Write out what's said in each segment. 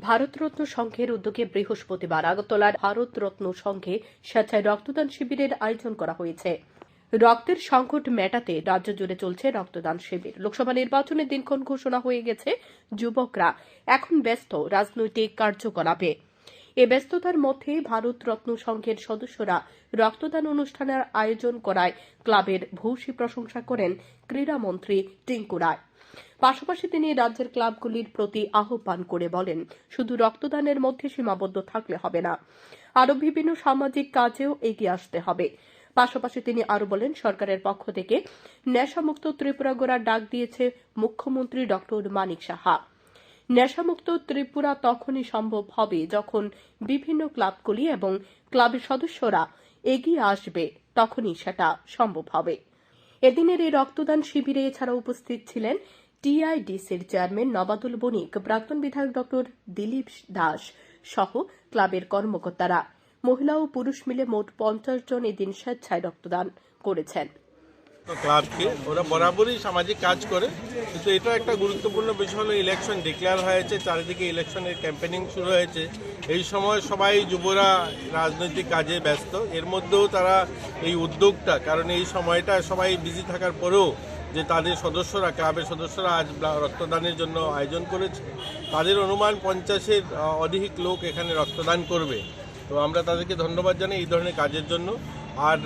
ভারতরত্ন সংঘের উদ্যোগে বৃহস্পতিবার আগরতলার ভারতরত্ন সংঘে স্বেচ্ছায় রক্তদান শিবিরের আয়োজন করা হয়েছে। রক্তের সংকট মেটাতে রাজ্য জুড়ে চলছে রক্তদান শিবির। লোকসভা নির্বাচনের দিনক্ষণ ঘোষণা হয়ে গেছে। যুবকরা এখন ব্যস্ত রাজনৈতিক কার্যকলাপে। এ ব্যস্ততার মধ্যে ভারতরত্ন সংঘের সদস্যরা রক্তদান অনুষ্ঠানের আয়োজন করায় ক্লাবের ভূয়সী প্রশংসা করেন ক্রীড়ামন্ত্রী টিঙ্কু রায়। পাশাপাশি তিনি রাজ্যের ক্লাবগুলির প্রতি আহ্বান করে বলেন, শুধু রক্তদানের মধ্যে সীমাবদ্ধ থাকলে হবে না, আরও বিভিন্ন সামাজিক কাজেও এগিয়ে আসতে হবে। পাশাপাশি তিনি আরও বলেন, সরকারের পক্ষ থেকে নেশামুক্ত ত্রিপুরা গড়ার ডাক দিয়েছে মুখ্যমন্ত্রী ডক্টর মানিক সাহা। নেশামুক্ত ত্রিপুরা তখনই সম্ভব হবে যখন বিভিন্ন ক্লাবগুলি এবং ক্লাবের সদস্যরা এগিয়ে আসবে, তখনই সেটা সম্ভব হবে। এদিনের এই রক্তদান শিবিরে এছাড়া উপস্থিত ছিলেন টিআইডিসির চেয়ারম্যান নবাদুল বণিক, প্রাক্তন বিধায়ক ডক্টর দিলীপ দাস সহ ক্লাবের কর্মকর্তারা। মহিলা ও পুরুষ মিলে মোট 50 জন এদিন স্বেচ্ছায় রক্তদান করেছেন। ক্লাবকে ওরা বরাবরই সামাজিক কাজ করে, কিন্তু এটা একটা গুরুত্বপূর্ণ বিষয় হলো ইলেকশন ডিক্লেয়ার হয়েছে, চারিদিকে ইলেকশনের ক্যাম্পেনিং শুরু হয়েছে। এই সময় সবাই যুবরা রাজনৈতিক কাজে ব্যস্ত, এর মধ্যেও তারা এই উদ্যোগটা, কারণ এই সময়টা সবাই বিজি থাকার পরেও যে তাদের সদস্যরা, ক্লাবের সদস্যরা আজ রক্তদানের জন্য আয়োজন করেছে, তাদের অনুমান 50-এর অধিক লোক এখানে রক্তদান করবে। তো আমরা তাদেরকে ধন্যবাদ জানাই এই ধরনের কাজের জন্য। আর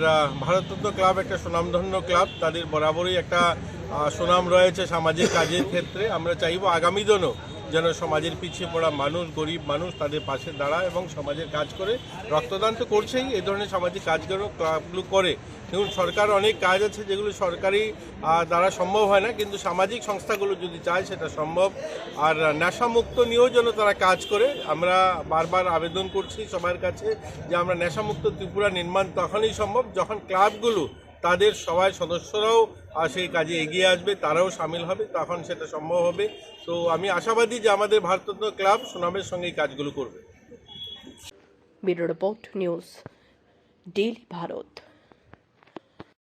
ভারতরত্ন ক্লাব একটা সুনামধন্য ক্লাব, তাদের বরাবরই একটা সুনাম রয়েছে সামাজিক কাজের ক্ষেত্রে। আমরা চাইব আগামী দিনও যেন সমাজের পিছিয়ে পড়া মানুষ, গরিব মানুষ তাদের পাশে দাঁড়ায় এবং সমাজের কাজ করে। রক্তদান তো করছেই, এই ধরনের সামাজিক কাজগুলো ক্লাবগুলো করে। দেখুন, সরকার অনেক কাজ আছে যেগুলো সরকারি দ্বারা সম্ভব হয় না, কিন্তু সামাজিক সংস্থাগুলো যদি চায় সেটা সম্ভব। আর নেশামুক্ত নিয়েও যেন তারা কাজ করে। আমরা বারবার আবেদন করছি সবার কাছে যে আমরা নেশামুক্ত ত্রিপুরা নির্মাণ তখনই সম্ভব যখন ক্লাবগুলো তাদের সবাই সদস্যরাও সেই কাজে এগিয়ে আসবে, তারাও সামিল হবে, তখন সেটা সম্ভব হবে। তো আমি আশাবাদী যে আমাদের ভারতরত্ন ক্লাব সুনামের সঙ্গে এই কাজগুলো করবে। Bureau report, news daily Bharat.